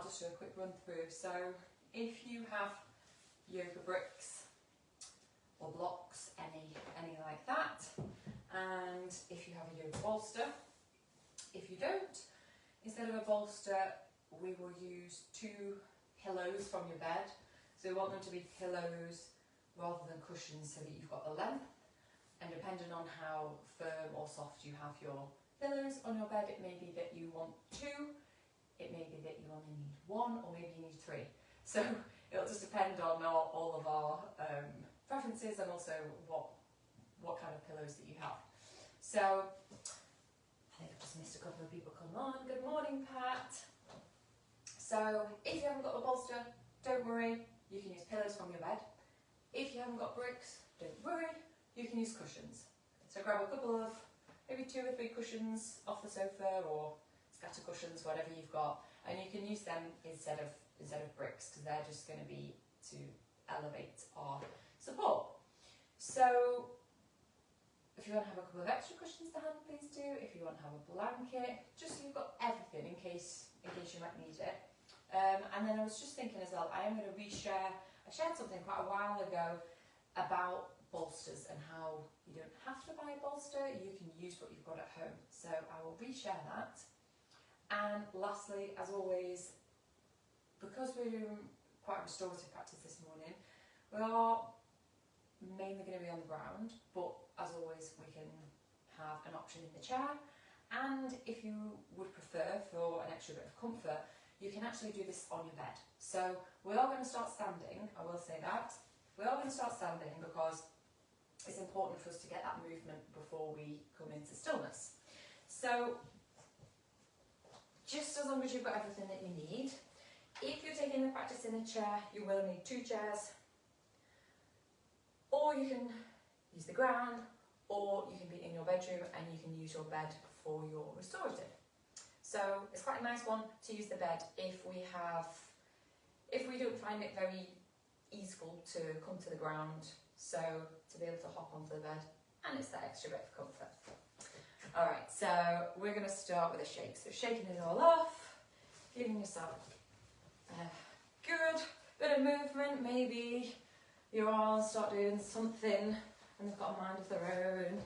I'll just do a quick run through. So if you have yoga bricks or blocks, any like that, and if you have a yoga bolster, if you don't, instead of a bolster, we will use 2 pillows from your bed. So we want them to be pillows rather than cushions so that you've got the length. And depending on how firm or soft you have your pillows on your bed, it may be that you want 2, it may be that you only need 1, or maybe you need 3. So it'll just depend on all of our preferences and also what kind of pillows that you have. So I think I've just missed a couple of people come on. Good morning, Pat. So if you haven't got a bolster, don't worry, you can use pillows from your bed. If you haven't got bricks, don't worry, you can use cushions. So grab a couple of, maybe 2 or 3 cushions off the sofa, or scatter cushions, whatever you've got, and you can use them instead of bricks, because they're just going to be to elevate our support. So if you want to have a couple of extra cushions to hand, please do. If you want to have a blanket, just so you've got everything in case you might need it. And then I was just thinking as well, I am going to reshare. I shared something quite a while ago about bolsters and how you don't have to buy a bolster, you can use what you've got at home. So I will reshare that. And lastly, as always, because we're doing quite a restorative practice this morning, we are mainly going to be on the ground, but as always we can have an option in the chair, and if you would prefer for an extra bit of comfort, you can actually do this on your bed. So we are going to start standing, I will say that. We are going to start standing because it's important for us to get that movement before we come into stillness. So just as long as you've got everything that you need. If you're taking the practice in a chair, you will need 2 chairs, or you can use the ground, or you can be in your bedroom and you can use your bed for your restorative. So it's quite a nice one to use the bed if we don't find it very easeful to come to the ground, so to be able to hop onto the bed, and it's that extra bit of comfort. Alright, so we're going to start with a shake. So shaking it all off, giving yourself a good bit of movement. Maybe your arms start doing something and they've got a mind of their own.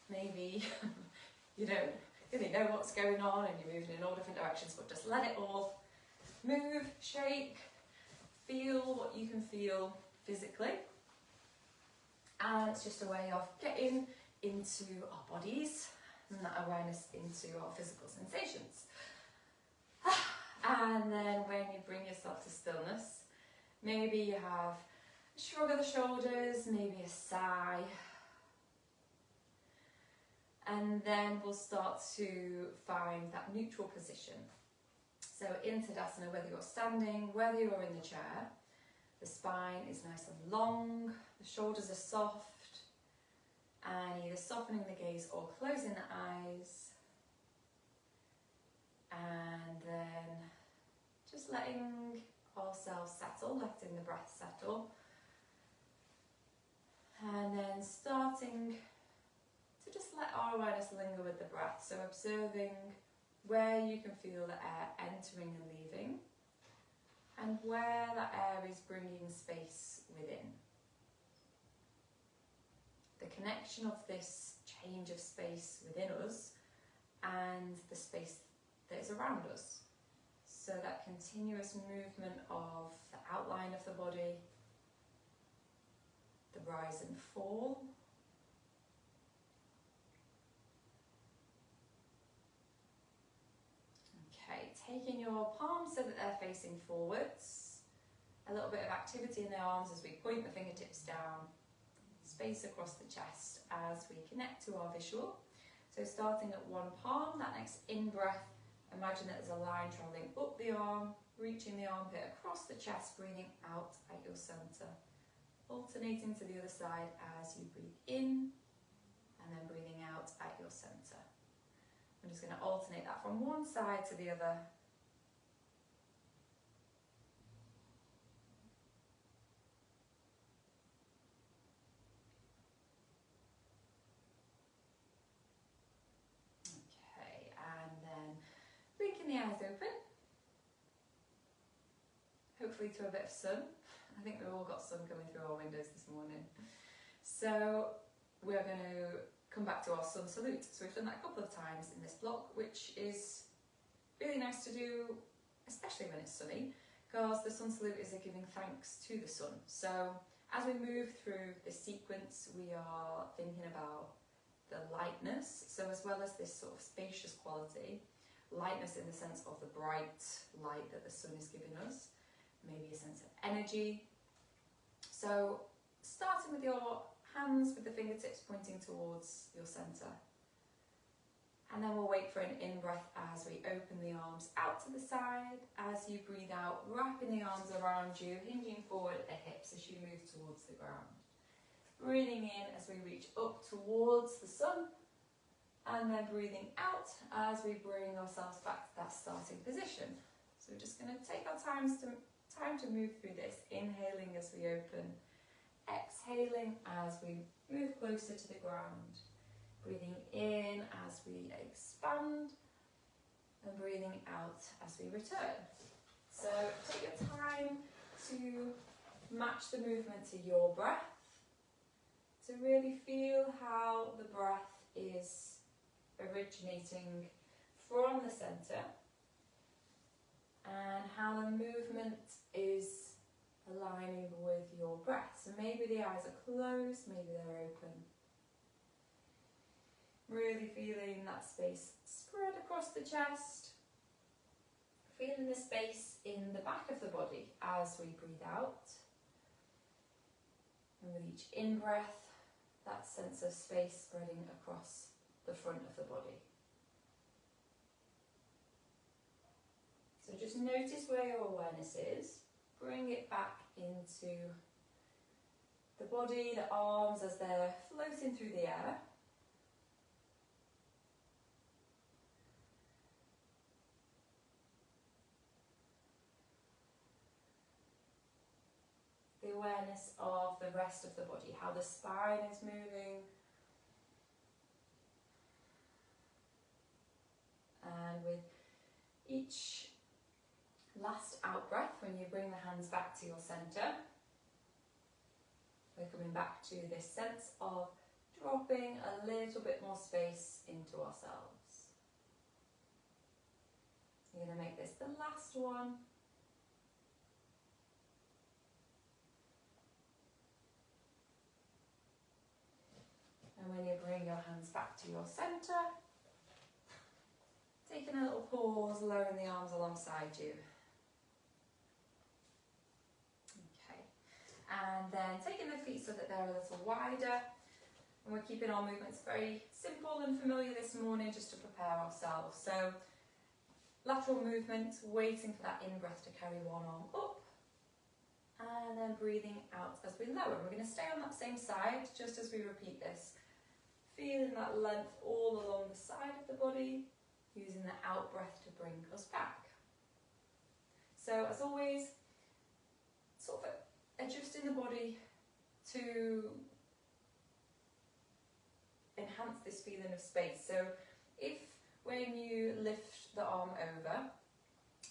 Maybe you don't really know what's going on and you're moving in all different directions, but just let it all move, shake, feel what you can feel physically. And it's just a way of getting into our bodies and that awareness into our physical sensations. And then when you bring yourself to stillness, maybe you have a shrug of the shoulders, maybe a sigh. And then we'll start to find that neutral position. So in Tadasana, whether you're standing, whether you're in the chair, the spine is nice and long, the shoulders are soft, and either softening the gaze or closing the eyes. And then just letting ourselves settle, letting the breath settle. And then starting to just let our awareness linger with the breath. So observing where you can feel the air entering and leaving, and where that air is bringing space within. The connection of this change of space within us and the space that is around us. So that continuous movement of the outline of the body, the rise and fall. Okay, taking your palms so that they're facing forwards. A little bit of activity in the arms as we point the fingertips down. Space across the chest as we connect to our visual. So starting at one palm, that next in-breath, imagine that there's a line travelling up the arm, reaching the armpit across the chest, breathing out at your centre. Alternating to the other side as you breathe in and then breathing out at your centre. I'm just going to alternate that from one side to the other. Okay, and then blinking the eyes open. hopefully to a bit of sun. I think we've all got sun coming through our windows this morning. So we're going to come back to our sun salute. So we've done that a couple of times in this block, which is really nice to do, especially when it's sunny, because the sun salute is a giving thanks to the sun. So as we move through this sequence, we are thinking about the lightness. So as well as this sort of spacious quality, lightness in the sense of the bright light that the sun is giving us, maybe a sense of energy. So starting with your hands with the fingertips pointing towards your centre. And then we'll wait for an in-breath as we open the arms out to the side. As you breathe out, wrapping the arms around you, hinging forward at the hips as you move towards the ground. Breathing in as we reach up towards the sun. And then breathing out as we bring ourselves back to that starting position. So we're just going to take our time to move through this. Inhaling as we open. Exhaling as we move closer to the ground. Breathing in as we expand and breathing out as we return. So take your time to match the movement to your breath, to really feel how the breath is originating from the centre and how the movement is aligning with your breath. So maybe the eyes are closed, maybe they're open. Really feeling that space spread across the chest. Feeling the space in the back of the body as we breathe out. And with each in-breath, that sense of space spreading across the front of the body. So just notice where your awareness is. Bring it back into the body, the arms as they're floating through the air. The awareness of the rest of the body, how the spine is moving. And with each last out breath, when you bring the hands back to your centre, we're coming back to this sense of dropping a little bit more space into ourselves. You're going to make this the last one. And when you bring your hands back to your centre, taking a little pause, lowering the arms alongside you. Okay, and then taking the feet so that they're a little wider. And we're keeping our movements very simple and familiar this morning just to prepare ourselves. So lateral movement, waiting for that in-breath to carry one arm up. And then breathing out as we lower. We're going to stay on that same side just as we repeat this. Feeling that length all along the side of the body, using the out breath to bring us back. So as always, sort of adjusting the body to enhance this feeling of space. So if when you lift the arm over,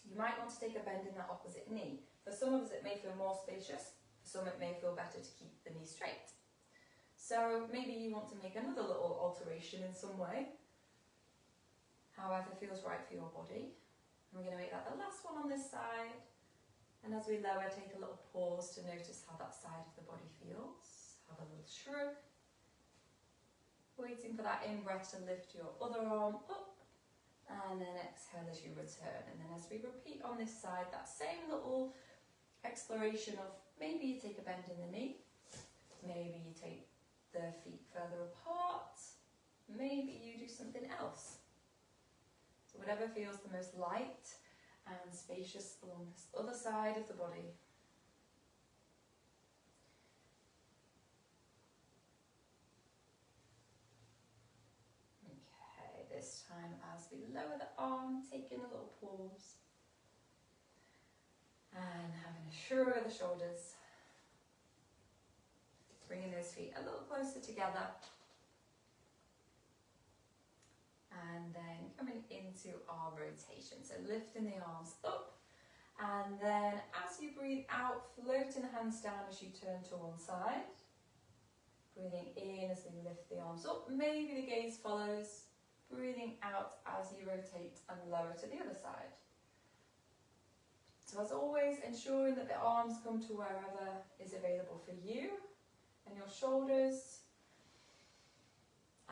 you might want to take a bend in that opposite knee. For some of us it may feel more spacious, for some it may feel better to keep the knee straight. So maybe you want to make another little alteration in some way, however feels right for your body. And we're going to make that the last one on this side. And as we lower, take a little pause to notice how that side of the body feels. Have a little shrug. Waiting for that in-breath to lift your other arm up. And then exhale as you return. And then as we repeat on this side, that same little exploration of maybe you take a bend in the knee. Maybe you take the feet further apart. Maybe you do something else. So whatever feels the most light and spacious along this other side of the body. Okay, this time as we lower the arm, taking a little pause. And having a shrug of the shoulders. Bringing those feet a little closer together. And then coming into our rotation. So lifting the arms up And then as you breathe out, floating the hands down as you turn to one side. Breathing in as we lift the arms up, maybe the gaze follows. Breathing out as you rotate and lower to the other side. So as always, ensuring that the arms come to wherever is available for you and your shoulders.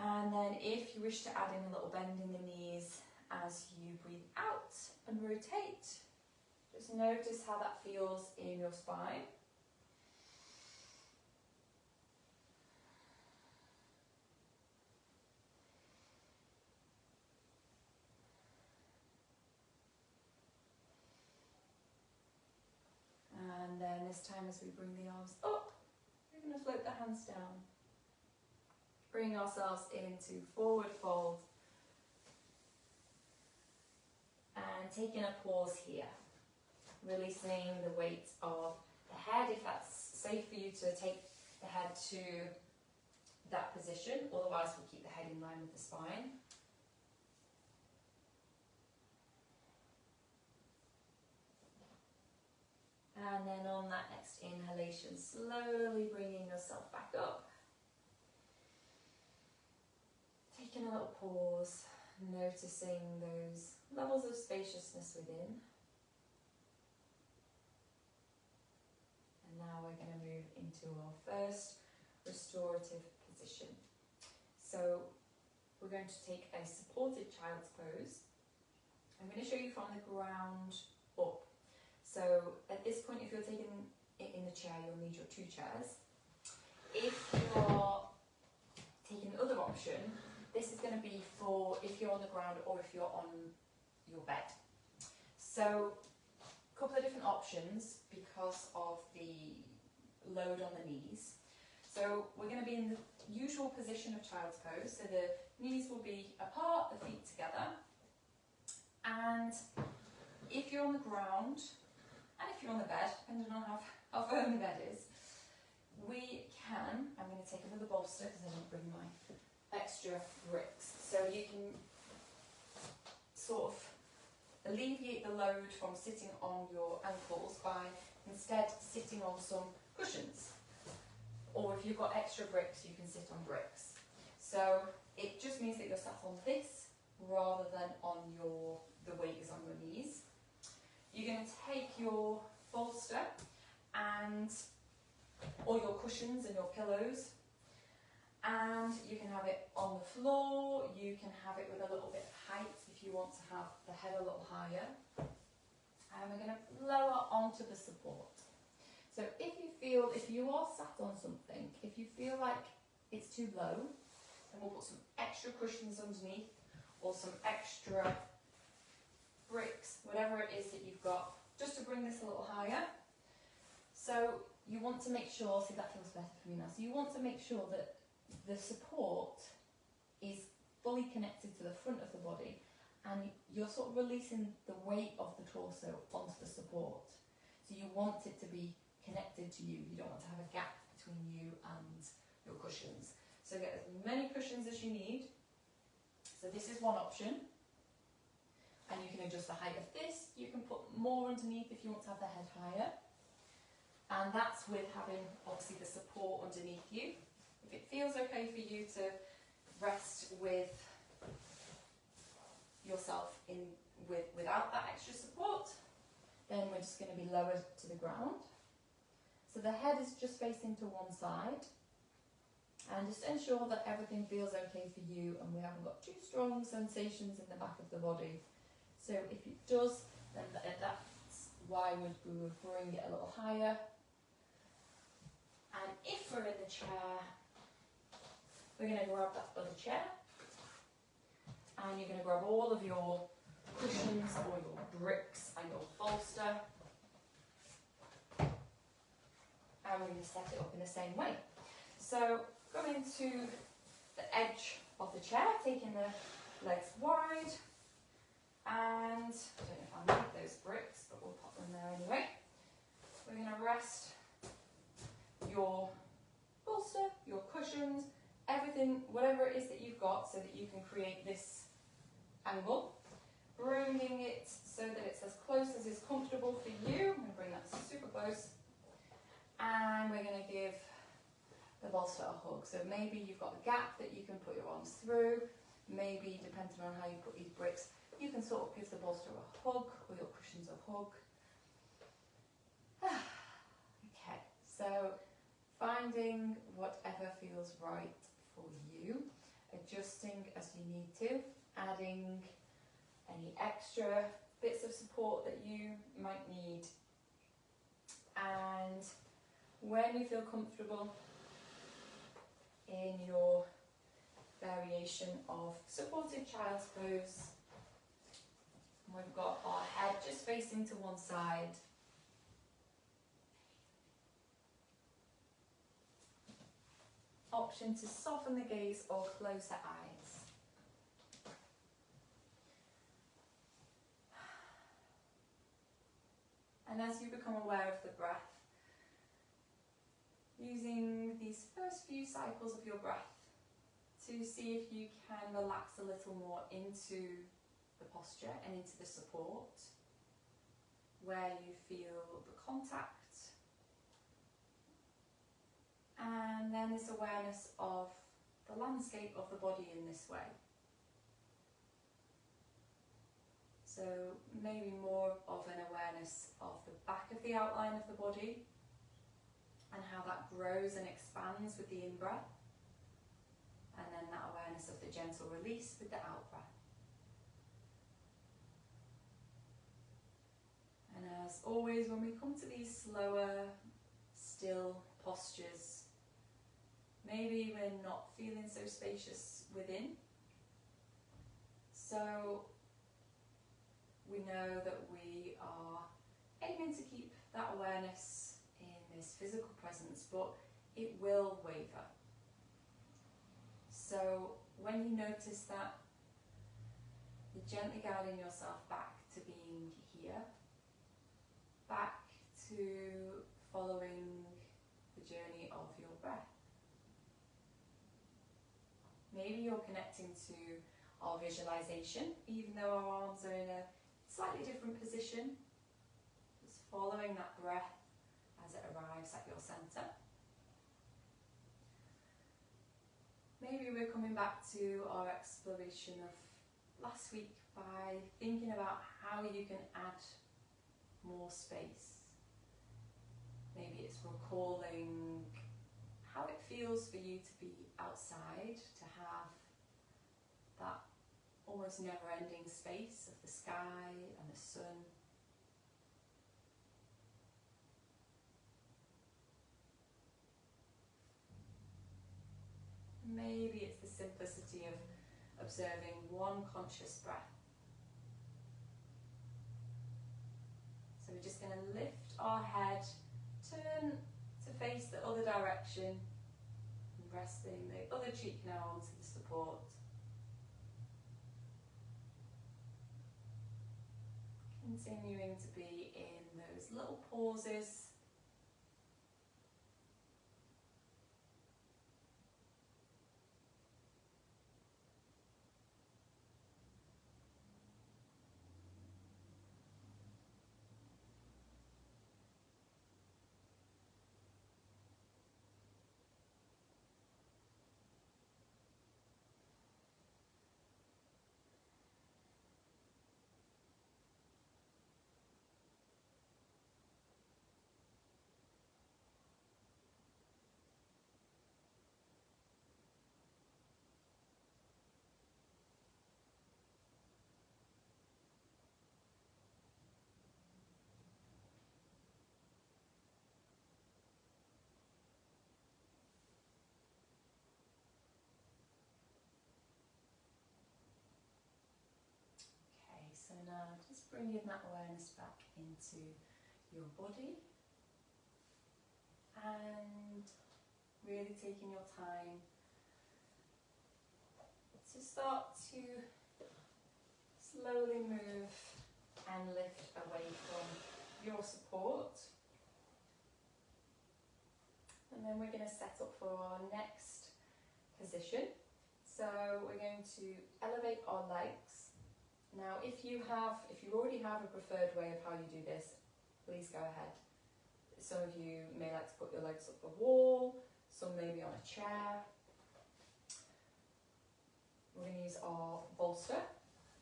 And then if you wish to add in a little bend in the knees as you breathe out and rotate, just notice how that feels in your spine. And then this time as we bring the arms up, we're going to float the hands down. Bring ourselves into forward fold. And taking a pause here. Releasing the weight of the head, if that's safe for you to take the head to that position. Otherwise we'll keep the head in line with the spine. And then on that next inhalation, slowly bringing yourself back up. Taking a little pause, noticing those levels of spaciousness within. And now we're going to move into our first restorative position. So we're going to take a supported child's pose. I'm going to show you from the ground up. So at this point, if you're taking it in the chair, you'll need your 2 chairs. If you're taking the other option, this is going to be for if you're on the ground or if you're on your bed. So a couple of different options because of the load on the knees. So we're going to be in the usual position of child's pose. So the knees will be apart, the feet together. And if you're on the ground, and if you're on the bed, depending on how firm the bed is, we can, I'm going to take another bolster because I didn't bring my extra bricks. So you can sort of alleviate the load from sitting on your ankles by instead sitting on some cushions. Or if you've got extra bricks, you can sit on bricks. So it just means that you're sat on this rather than on the weight is on your knees. You're going to take your bolster or your cushions and your pillows, and you can have it on the floor, you can have it with a little bit of height if you want to have the head a little higher. And we're going to lower onto the support. So if you are sat on something, if you feel like it's too low, then we'll put some extra cushions underneath or some extra bricks, whatever it is that you've got, just to bring this a little higher. So you want to make sure, see that feels better for me now, so you want to make sure that the support is fully connected to the front of the body and you're sort of releasing the weight of the torso onto the support. So you want it to be connected to you, you don't want to have a gap between you and your cushions. So get as many cushions as you need. So this is one option. And you can adjust the height of this. You can put more underneath if you want to have the head higher. And that's with having, obviously, the support underneath you. If it feels okay for you to rest with yourself without that extra support, then we're just going to be lowered to the ground. So the head is just facing to one side. And just ensure that everything feels okay for you and we haven't got too strong sensations in the back of the body. So if it does, then that's why we would bring it a little higher. And if we're in the chair, we're going to grab that other chair. And you're going to grab all of your cushions or your bricks and your bolster. And we're going to set it up in the same way. So going to the edge of the chair, taking the legs wide. And I don't know if I need those bricks, but we'll pop them there anyway. We're going to rest your bolster, your cushions, everything, whatever it is that you've got, so that you can create this angle. Bringing it so that it's as close as is comfortable for elbows. And we're going to give the bolster a hug. So maybe you've got a gap that you can put your arms through. Maybe, depending on how you put these bricks, you can sort of give the bolster a hug or your cushions a hug. Okay, so finding whatever feels right for you, adjusting as you need to, adding any extra bits of support that you might need. And when you feel comfortable in your variation of supported child's pose, we've got our head just facing to one side. Option to soften the gaze or close the eyes. And as you become aware of the breath, using these first few cycles of your breath to see if you can relax a little more into the posture and into the support, where you feel the contact, and then this awareness of the landscape of the body in this way. So maybe more of an awareness of the back of the outline of the body and how that grows and expands with the in-breath, and then that awareness of the gentle release with the out-breath. And as always, when we come to these slower, still postures, maybe we're not feeling so spacious within. So we know that we are aiming to keep that awareness in this physical presence, but it will waver. So when you notice that, you're gently guiding yourself back to being here, back to following the journey of your breath. Maybe you're connecting to our visualization, even though our arms are in a slightly different position. Just following that breath as it arrives at your center. Maybe we're coming back to our exploration of last week by thinking about how you can add more space. Maybe it's recalling how it feels for you to be outside, to have that almost never-ending space of the sky and the sun. Maybe it's the simplicity of observing one conscious breath. So we're just going to lift our head, turn to face the other direction, and resting the other cheek now onto the support. Continuing to be in those little pauses. So now just bringing that awareness back into your body and really taking your time to start to slowly move and lift away from your support. And then we're going to set up for our next position. So we're going to elevate our legs. Now, if you already have a preferred way of how you do this, please go ahead. Some of you may like to put your legs up the wall, some maybe on a chair. We're going to use our bolster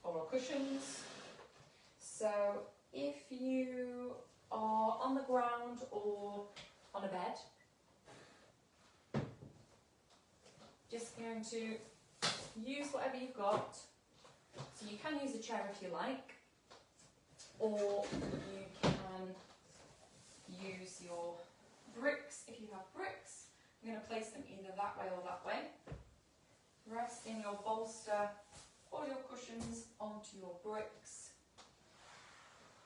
or our cushions. So if you are on the ground or on a bed, just going to use whatever you've got. So you can use a chair if you like, or you can use your bricks if you have bricks. I'm going to place them either that way or that way. Resting your bolster or your cushions onto your bricks,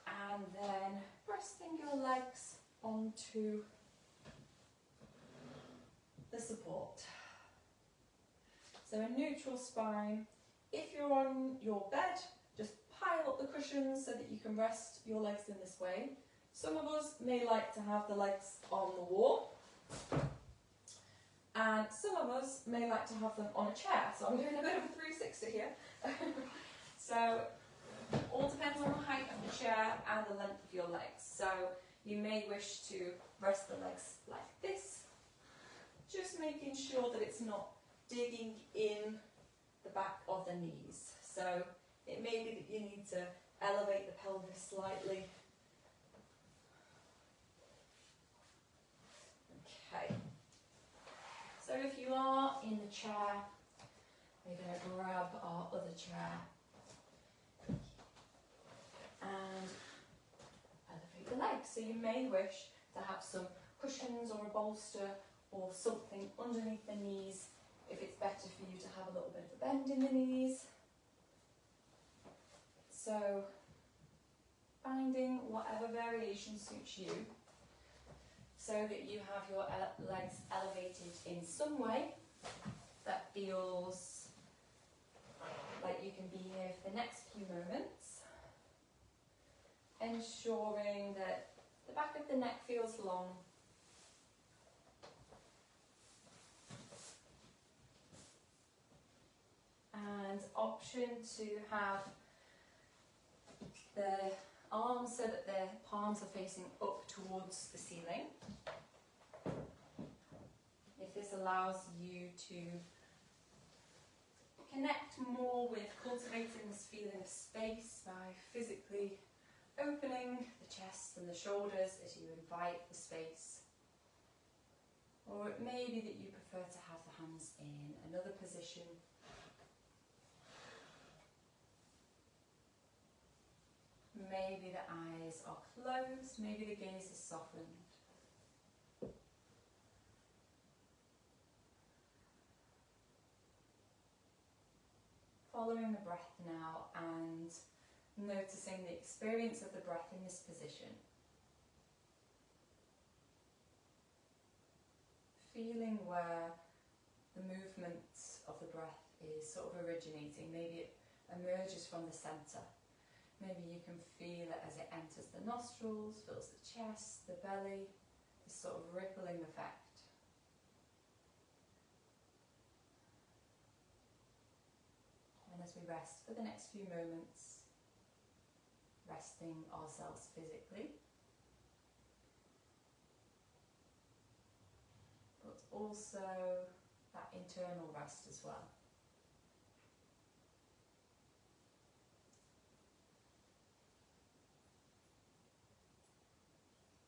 and then resting your legs onto the support. So a neutral spine. If you're on your bed, just pile up the cushions so that you can rest your legs in this way. Some of us may like to have the legs on the wall, and some of us may like to have them on a chair. So I'm doing a bit of a 360 here. So all depends on the height of the chair and the length of your legs. So you may wish to rest the legs like this, just making sure that it's not digging in the back of the knees. So it may be that you need to elevate the pelvis slightly. Okay. So if you are in the chair, we're going to grab our other chair and elevate the legs. So you may wish to have some cushions or a bolster or something underneath the knees if it's better for you to have a little bit of a bend in the knees. So finding whatever variation suits you so that you have your legs elevated in some way that feels like you can be here for the next few moments, ensuring that the back of the neck feels long. And option to have the arms so that the palms are facing up towards the ceiling. If this allows you to connect more with cultivating this feeling of space by physically opening the chest and the shoulders as you invite the space. Or it may be that you prefer to have the hands in another position. Maybe the eyes are closed, maybe the gaze is softened. Following the breath now and noticing the experience of the breath in this position. Feeling where the movement of the breath is sort of originating. Maybe it emerges from the centre. Maybe you can feel it as it enters the nostrils, fills the chest, the belly, this sort of rippling effect. And as we rest for the next few moments, resting ourselves physically, but also that internal rest as well.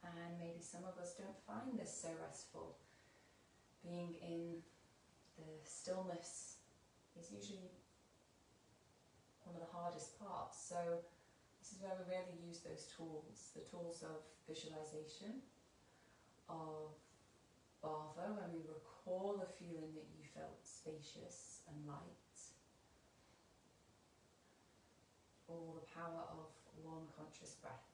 And maybe some of us don't find this so restful. Being in the stillness is usually one of the hardest parts. So this is where we really use those tools, the tools of visualization, of Bava, when we recall a feeling that you felt spacious and light, or the power of one conscious breath.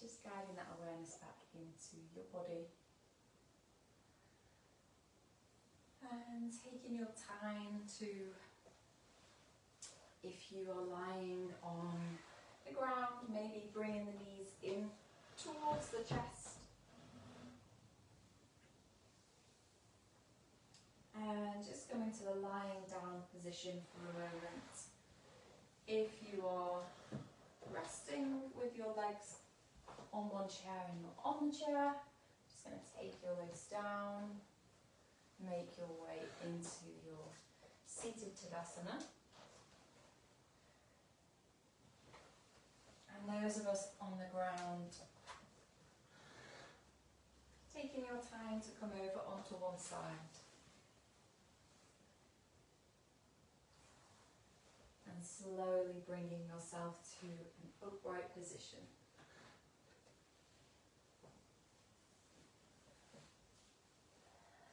just guiding that awareness back into your body. And taking your time to, if you are lying on the ground, maybe bringing the knees in towards the chest. And just come into the lying down position for a moment. If you are resting with your legs on one chair and you're on the chair, just going to take your legs down, make your way into your seated Tadasana. And those of us on the ground, taking your time to come over onto one side. And slowly bringing yourself to an upright position.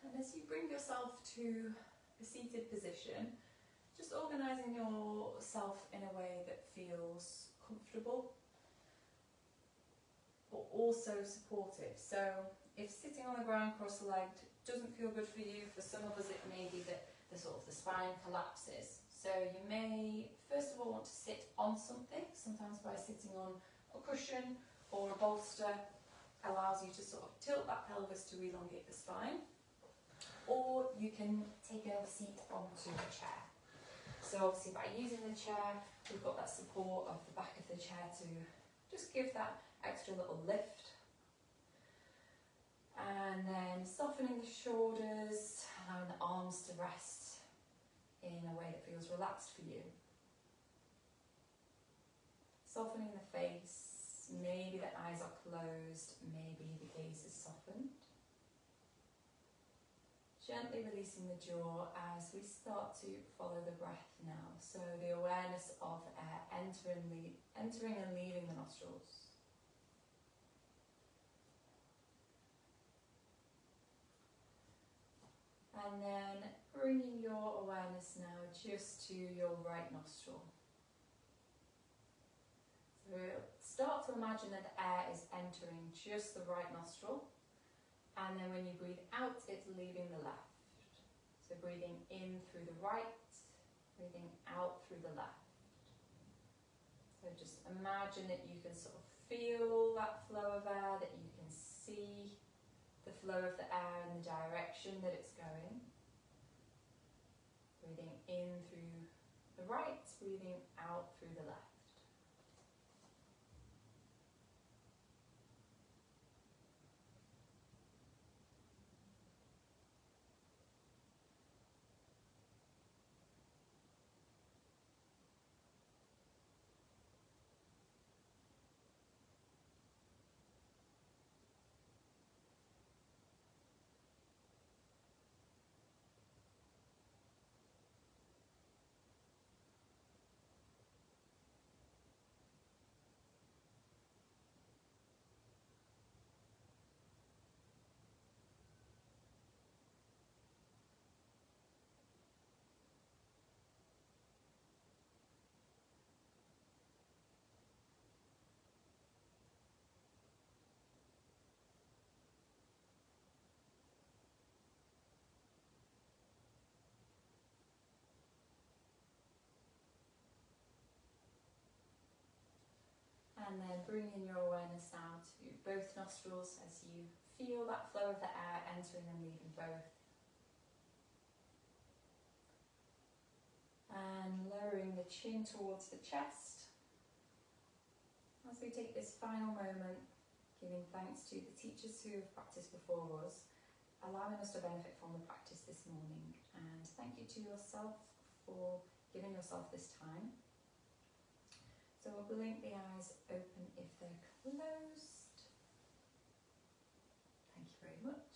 And as you bring yourself to a seated position, just organising yourself in a way that feels comfortable, but also supportive. So if sitting on the ground cross-legged doesn't feel good for you, for some of us it may be that the spine collapses. So you may first of all want to sit on something, sometimes by sitting on a cushion or a bolster allows you to sort of tilt that pelvis to elongate the spine. Or you can take a seat onto a chair. So obviously by using the chair, we've got that support of the back of the chair to just give that extra little lift. And then softening the shoulders, allowing the arms to rest in a way that feels relaxed for you. Softening the face, maybe the eyes are closed, maybe the gaze is softened. Gently releasing the jaw as we start to follow the breath now. So the awareness of air entering and leaving the nostrils. And then bringing your awareness now just to your right nostril. So start to imagine that the air is entering just the right nostril. And then when you breathe out, it's leaving the left. So breathing in through the right, breathing out through the left. So just imagine that you can sort of feel that flow of air, that you can see the flow of the air in the direction that it's going. Breathing in through the right, breathing out through the left. And then bringing your awareness now to both nostrils as you feel that flow of the air entering and leaving both. And lowering the chin towards the chest. As we take this final moment, giving thanks to the teachers who have practiced before us, allowing us to benefit from the practice this morning. And thank you to yourself for giving yourself this time. So we'll blink the eyes open if they're closed. Thank you very much.